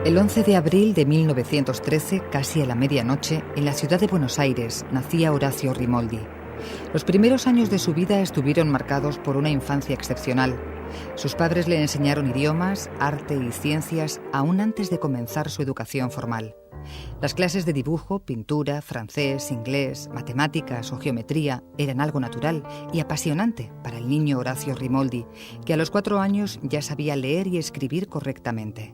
El 11 de abril de 1913, casi a la medianoche, en la ciudad de Buenos Aires, nacía Horacio Rimoldi. Los primeros años de su vida estuvieron marcados por una infancia excepcional. Sus padres le enseñaron idiomas, arte y ciencias aún antes de comenzar su educación formal. Las clases de dibujo, pintura, francés, inglés, matemáticas o geometría eran algo natural y apasionante para el niño Horacio Rimoldi, que a los 4 años ya sabía leer y escribir correctamente.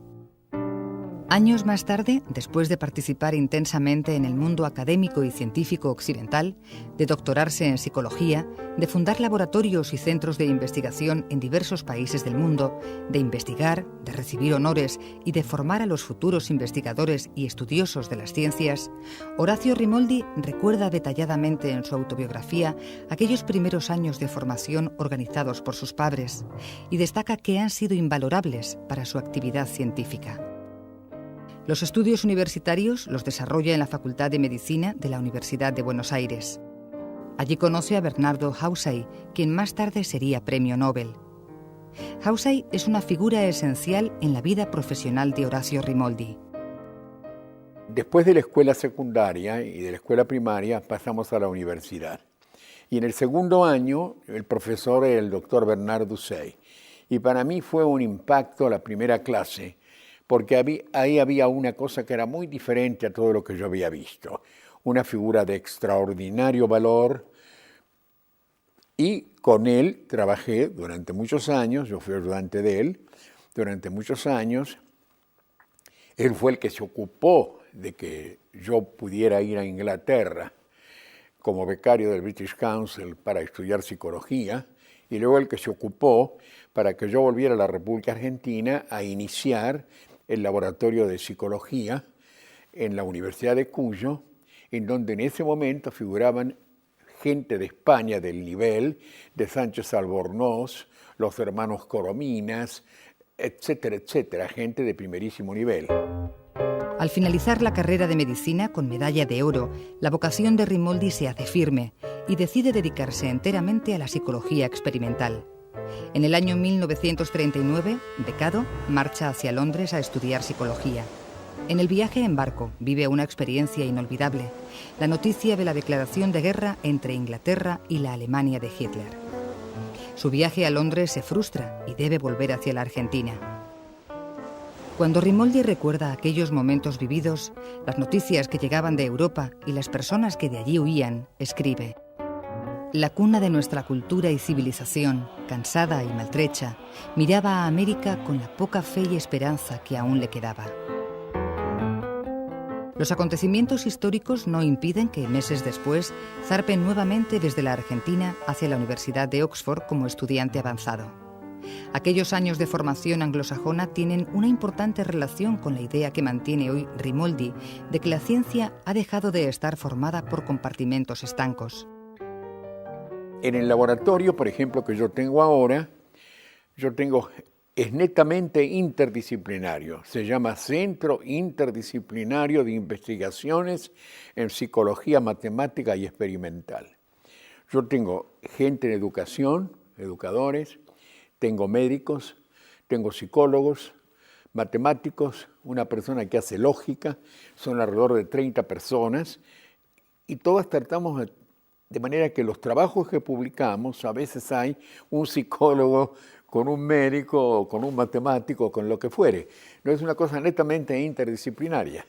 Años más tarde, después de participar intensamente en el mundo académico y científico occidental, de doctorarse en psicología, de fundar laboratorios y centros de investigación en diversos países del mundo, de investigar, de recibir honores y de formar a los futuros investigadores y estudiosos de las ciencias, Horacio Rimoldi recuerda detalladamente en su autobiografía aquellos primeros años de formación organizados por sus padres y destaca que han sido invalorables para su actividad científica. Los estudios universitarios los desarrolla en la Facultad de Medicina de la Universidad de Buenos Aires. Allí conoce a Bernardo Hausay, quien más tarde sería premio Nobel. Hausay es una figura esencial en la vida profesional de Horacio Rimoldi. Después de la escuela secundaria y de la escuela primaria pasamos a la universidad. Y en el segundo año el profesor era el doctor Bernardo Hausay. Y para mí fue un impacto la primera clase, porque ahí había una cosa que era muy diferente a todo lo que yo había visto. Una figura de extraordinario valor, y con él trabajé durante muchos años, yo fui ayudante de él durante muchos años. Él fue el que se ocupó de que yo pudiera ir a Inglaterra como becario del British Council para estudiar psicología, y luego el que se ocupó para que yo volviera a la República Argentina a iniciar el laboratorio de psicología en la Universidad de Cuyo, en donde en ese momento figuraban gente de España del nivel de Sánchez Albornoz, los hermanos Corominas, etcétera, etcétera, gente de primerísimo nivel. Al finalizar la carrera de medicina con medalla de oro, la vocación de Rimoldi se hace firme y decide dedicarse enteramente a la psicología experimental. En el año 1939, becado, marcha hacia Londres a estudiar psicología. En el viaje en barco vive una experiencia inolvidable, la noticia de la declaración de guerra entre Inglaterra y la Alemania de Hitler. Su viaje a Londres se frustra y debe volver hacia la Argentina. Cuando Rimoldi recuerda aquellos momentos vividos, las noticias que llegaban de Europa y las personas que de allí huían, escribe: la cuna de nuestra cultura y civilización, cansada y maltrecha, miraba a América con la poca fe y esperanza que aún le quedaba. Los acontecimientos históricos no impiden que meses después zarpe nuevamente desde la Argentina hacia la Universidad de Oxford como estudiante avanzado. Aquellos años de formación anglosajona tienen una importante relación con la idea que mantiene hoy Rimoldi de que la ciencia ha dejado de estar formada por compartimentos estancos. En el laboratorio, por ejemplo, que yo tengo ahora, es netamente interdisciplinario. Se llama Centro Interdisciplinario de Investigaciones en Psicología Matemática y Experimental. Yo tengo gente en educación, educadores, tengo médicos, tengo psicólogos, matemáticos, una persona que hace lógica, son alrededor de 30 personas, y todas tratamos de manera que los trabajos que publicamos, a veces hay un psicólogo con un médico, con un matemático, con lo que fuere. No es una cosa netamente interdisciplinaria.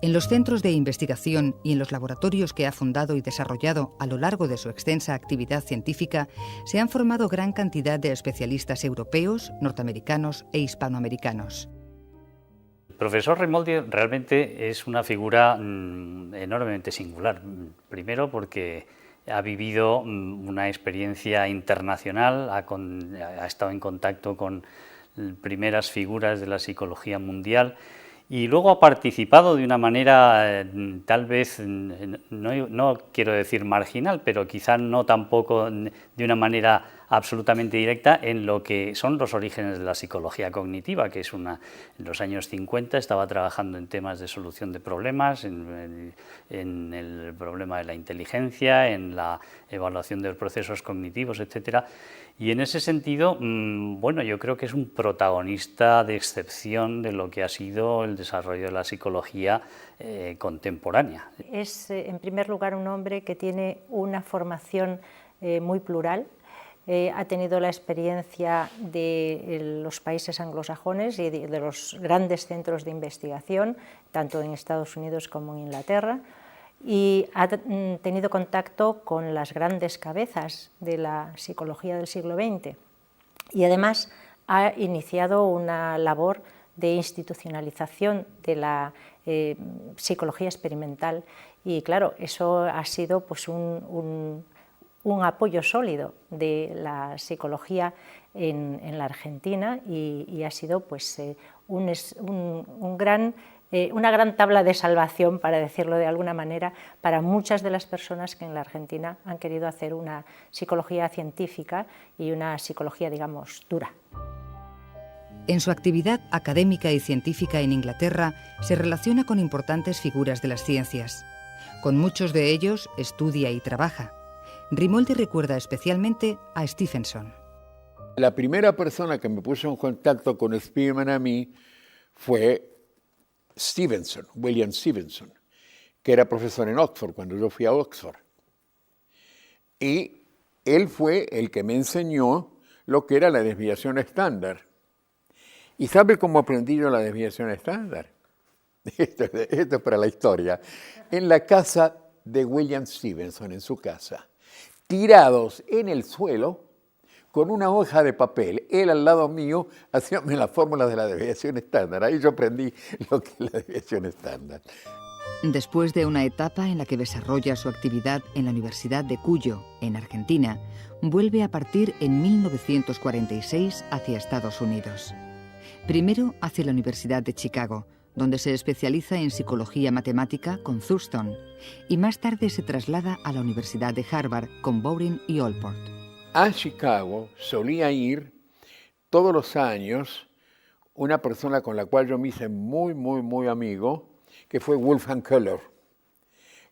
En los centros de investigación y en los laboratorios que ha fundado y desarrollado a lo largo de su extensa actividad científica, se han formado gran cantidad de especialistas europeos, norteamericanos e hispanoamericanos. El profesor Rimoldi realmente es una figura enormemente singular. Primero porque ha vivido una experiencia internacional, ha estado en contacto con primeras figuras de la psicología mundial y luego ha participado de una manera tal vez, no quiero decir marginal, pero quizá no tampoco de una manera absolutamente directa en lo que son los orígenes de la psicología cognitiva, que es en los años 50 estaba trabajando en temas de solución de problemas, en el problema de la inteligencia, en la evaluación de los procesos cognitivos, etcétera. Y en ese sentido, bueno, yo creo que es un protagonista de excepción de lo que ha sido el desarrollo de la psicología contemporánea. Es, en primer lugar, un hombre que tiene una formación muy plural. Ha tenido la experiencia de los países anglosajones y de los grandes centros de investigación, tanto en Estados Unidos como en Inglaterra, y ha tenido contacto con las grandes cabezas de la psicología del siglo XX. Y además ha iniciado una labor de institucionalización de la psicología experimental, y claro, eso ha sido pues un apoyo sólido de la psicología en la Argentina, y ha sido pues una gran tabla de salvación, para decirlo de alguna manera, para muchas de las personas que en la Argentina han querido hacer una psicología científica y una psicología, digamos, dura. En su actividad académica y científica en Inglaterra se relaciona con importantes figuras de las ciencias. Con muchos de ellos estudia y trabaja. Rimoldi recuerda especialmente a Stephenson. La primera persona que me puso en contacto con Spearman a mí fue Stevenson, William Stevenson, que era profesor en Oxford cuando yo fui a Oxford. Y él fue el que me enseñó lo que era la desviación estándar. ¿Y sabe cómo aprendí yo la desviación estándar? Esto es para la historia. En la casa de William Stevenson, en su casa, tirados en el suelo, con una hoja de papel, él al lado mío, haciéndome las fórmulas de la desviación estándar. Ahí yo aprendí lo que es la desviación estándar. Después de una etapa en la que desarrolla su actividad en la Universidad de Cuyo, en Argentina, vuelve a partir en 1946 hacia Estados Unidos. Primero hacia la Universidad de Chicago, donde se especializa en psicología matemática con Thurston, y más tarde se traslada a la Universidad de Harvard con Bowring y Allport. A Chicago solía ir todos los años una persona con la cual yo me hice muy amigo, que fue Wolfgang Köhler,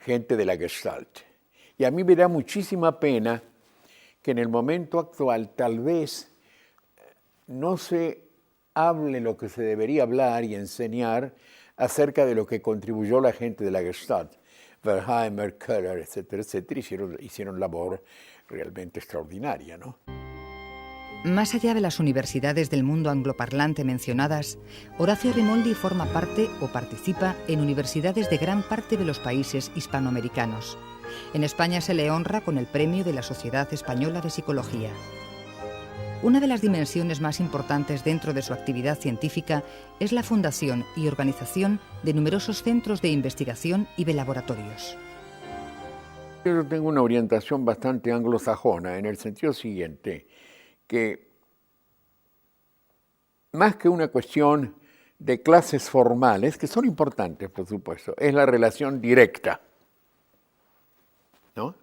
gente de la Gestalt. Y a mí me da muchísima pena que en el momento actual tal vez no se hable lo que se debería hablar y enseñar acerca de lo que contribuyó la gente de la Gestalt. Verheimer, Köhler, etcétera, hicieron labor realmente extraordinaria, ¿no? Más allá de las universidades del mundo angloparlante mencionadas, Horacio Rimoldi forma parte o participa en universidades de gran parte de los países hispanoamericanos. En España se le honra con el premio de la Sociedad Española de Psicología. Una de las dimensiones más importantes dentro de su actividad científica es la fundación y organización de numerosos centros de investigación y de laboratorios. Yo tengo una orientación bastante anglosajona en el sentido siguiente, que más que una cuestión de clases formales, que son importantes, por supuesto, es la relación directa, ¿no?,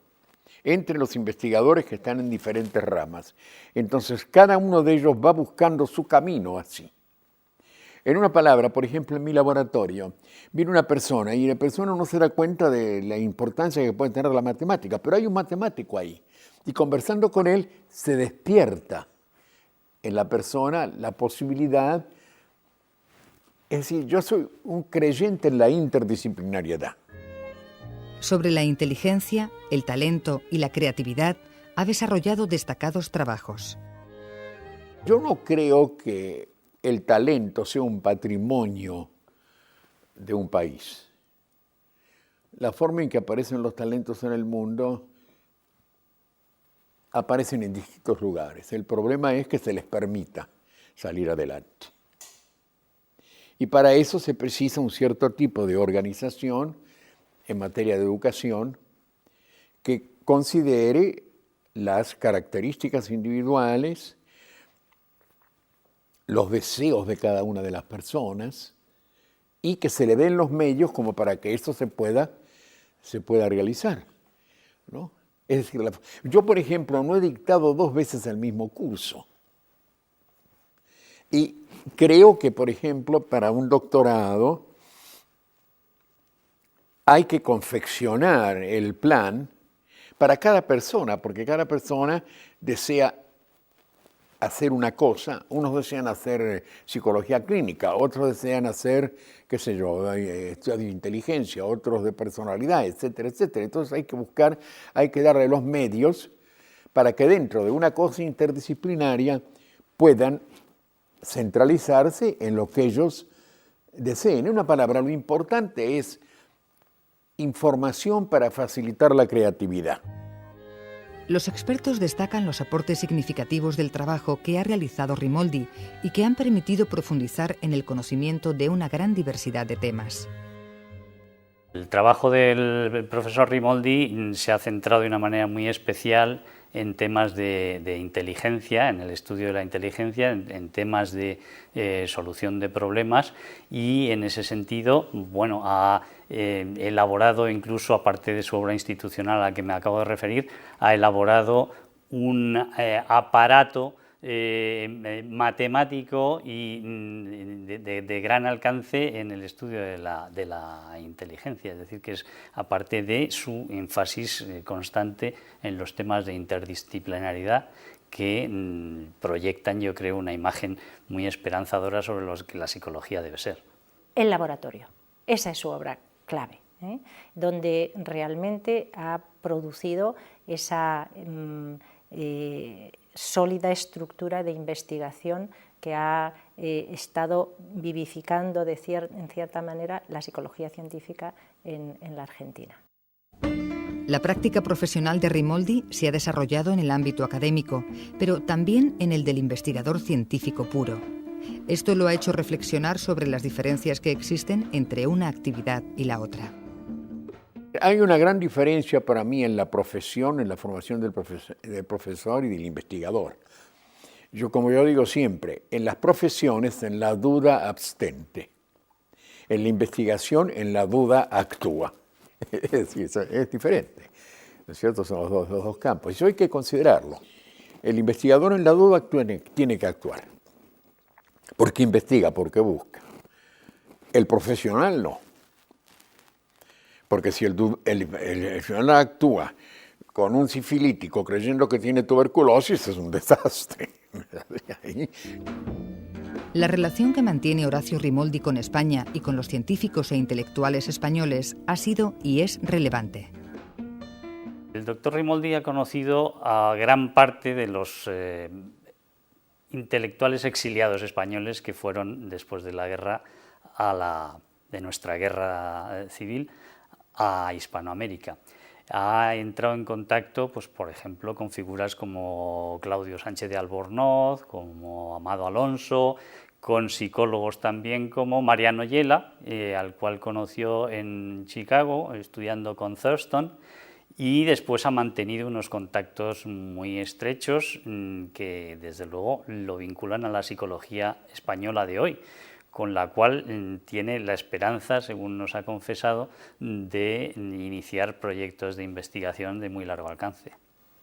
entre los investigadores que están en diferentes ramas. Entonces, cada uno de ellos va buscando su camino así. En una palabra, por ejemplo, en mi laboratorio, viene una persona y la persona no se da cuenta de la importancia que puede tener la matemática, pero hay un matemático ahí. Y conversando con él, se despierta en la persona la posibilidad. Es decir, yo soy un creyente en la interdisciplinariedad. Sobre la inteligencia, el talento y la creatividad ha desarrollado destacados trabajos. Yo no creo que el talento sea un patrimonio de un país. La forma en que aparecen los talentos en el mundo aparecen en distintos lugares. El problema es que se les permita salir adelante. Y para eso se precisa un cierto tipo de organización en materia de educación que considere las características individuales, los deseos de cada una de las personas y que se le den los medios como para que esto se pueda realizar, ¿no? Es decir, yo, por ejemplo, no he dictado 2 veces el mismo curso. Y creo que, por ejemplo, para un doctorado hay que confeccionar el plan para cada persona, porque cada persona desea hacer una cosa. Unos desean hacer psicología clínica, otros desean hacer, qué sé yo, estudio de inteligencia, otros de personalidad, etcétera, etcétera. Entonces hay que darle los medios para que dentro de una cosa interdisciplinaria puedan centralizarse en lo que ellos deseen. En una palabra, lo importante es información para facilitar la creatividad. Los expertos destacan los aportes significativos del trabajo que ha realizado Rimoldi y que han permitido profundizar en el conocimiento de una gran diversidad de temas. El trabajo del profesor Rimoldi se ha centrado de una manera muy especial en temas de inteligencia, en el estudio de la inteligencia, en temas de solución de problemas, y en ese sentido, bueno, ha elaborado, incluso aparte de su obra institucional a la que me acabo de referir, ha elaborado un aparato matemático y de gran alcance en el estudio de la inteligencia, es decir, que es aparte de su énfasis constante en los temas de interdisciplinaridad que proyectan, yo creo, una imagen muy esperanzadora sobre lo que la psicología debe ser. El laboratorio, esa es su obra clave, donde realmente ha producido esa sólida estructura de investigación que ha estado vivificando en cierta manera la psicología científica en la Argentina. La práctica profesional de Rimoldi se ha desarrollado en el ámbito académico, pero también en el del investigador científico puro. Esto lo ha hecho reflexionar sobre las diferencias que existen entre una actividad y la otra. Hay una gran diferencia para mí en la profesión, en la formación del profesor y del investigador. Como yo digo siempre, en las profesiones, en la duda abstente. En la investigación, en la duda actúa. Es decir, es diferente, ¿no es cierto? Son los dos campos. Eso hay que considerarlo. El investigador en la duda tiene que actuar. Porque investiga, porque busca. El profesional no. Porque si el profesional actúa con un sifilítico creyendo que tiene tuberculosis, es un desastre. La relación que mantiene Horacio Rimoldi con España y con los científicos e intelectuales españoles ha sido y es relevante. El doctor Rimoldi ha conocido a gran parte de los intelectuales exiliados españoles que fueron, después de la guerra, de nuestra guerra civil, a Hispanoamérica. Ha entrado en contacto, pues, por ejemplo, con figuras como Claudio Sánchez de Albornoz, como Amado Alonso, con psicólogos también como Mariano Yela, al cual conoció en Chicago, estudiando con Thurston, y después ha mantenido unos contactos muy estrechos que, desde luego, lo vinculan a la psicología española de hoy, con la cual tiene la esperanza, según nos ha confesado, de iniciar proyectos de investigación de muy largo alcance.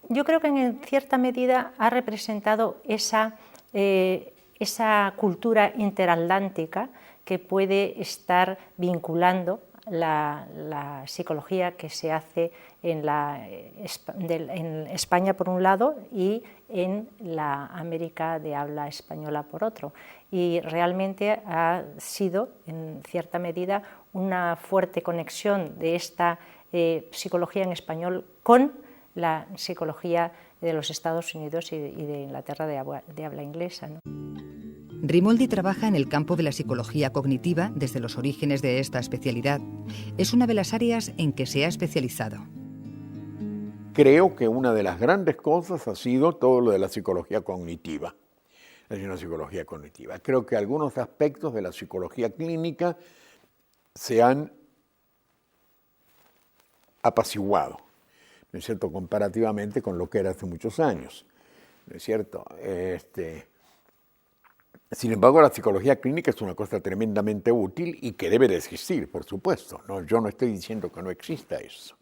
Yo creo que en cierta medida ha representado esa cultura interatlántica que puede estar vinculando la psicología que se hace en España por un lado y en la América de habla española por otro. Y realmente ha sido, en cierta medida, una fuerte conexión de esta psicología en español con la psicología de los Estados Unidos y de Inglaterra de habla inglesa, ¿no? Rimoldi trabaja en el campo de la psicología cognitiva desde los orígenes de esta especialidad. Es una de las áreas en que se ha especializado. Creo que una de las grandes cosas ha sido todo lo de la psicología cognitiva. Es una psicología cognitiva. Creo que algunos aspectos de la psicología clínica se han apaciguado, ¿no es cierto?, comparativamente con lo que era hace muchos años, ¿no es cierto? Sin embargo, la psicología clínica es una cosa tremendamente útil y que debe de existir, por supuesto, ¿no? Yo no estoy diciendo que no exista eso.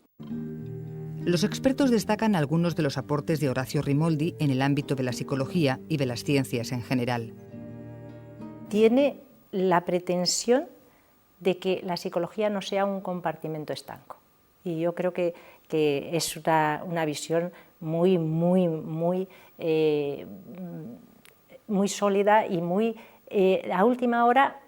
Los expertos destacan algunos de los aportes de Horacio Rimoldi en el ámbito de la psicología y de las ciencias en general. Tiene la pretensión de que la psicología no sea un compartimento estanco. Y yo creo que es una visión muy sólida y a última hora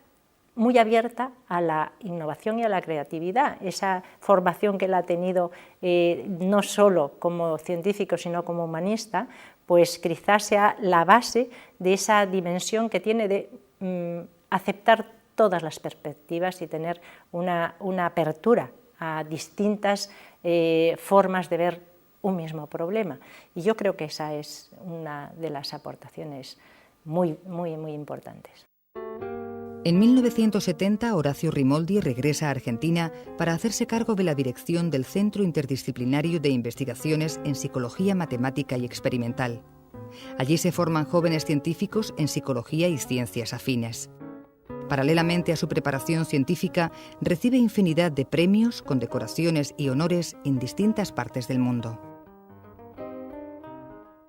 muy abierta a la innovación y a la creatividad. Esa formación que él ha tenido no solo como científico sino como humanista, pues quizás sea la base de esa dimensión que tiene de aceptar todas las perspectivas y tener una apertura a distintas formas de ver un mismo problema. Y yo creo que esa es una de las aportaciones muy importantes. En 1970, Horacio Rimoldi regresa a Argentina para hacerse cargo de la dirección del Centro Interdisciplinario de Investigaciones en Psicología Matemática y Experimental. Allí se forman jóvenes científicos en psicología y ciencias afines. Paralelamente a su preparación científica, recibe infinidad de premios, condecoraciones y honores en distintas partes del mundo.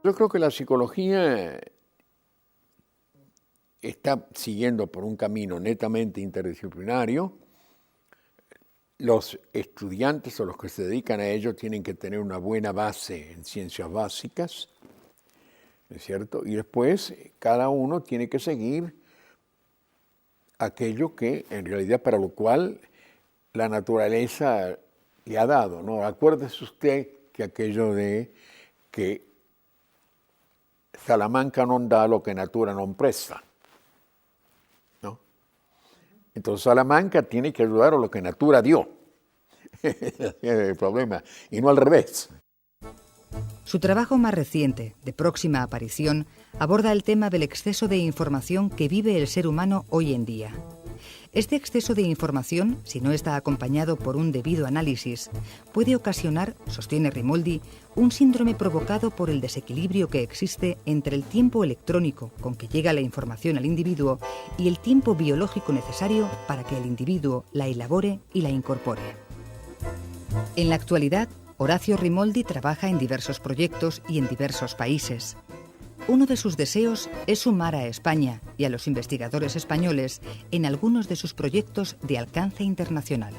Yo creo que la psicología está siguiendo por un camino netamente interdisciplinario. Los estudiantes o los que se dedican a ello tienen que tener una buena base en ciencias básicas, ¿no es cierto? Y después cada uno tiene que seguir aquello que en realidad para lo cual la naturaleza le ha dado, ¿no? Acuérdese usted que aquello de que Salamanca non dà lo que natura non presta, ¿no? Entonces Salamanca tiene que ayudar a lo que natura dio. Ese es el problema, y no al revés. Su trabajo más reciente, de próxima aparición, aborda el tema del exceso de información que vive el ser humano hoy en día. Este exceso de información, si no está acompañado por un debido análisis, puede ocasionar, sostiene Rimoldi, un síndrome provocado por el desequilibrio que existe entre el tiempo electrónico con que llega la información al individuo y el tiempo biológico necesario para que el individuo la elabore y la incorpore. En la actualidad, Horacio Rimoldi trabaja en diversos proyectos y en diversos países. Uno de sus deseos es sumar a España y a los investigadores españoles en algunos de sus proyectos de alcance internacional.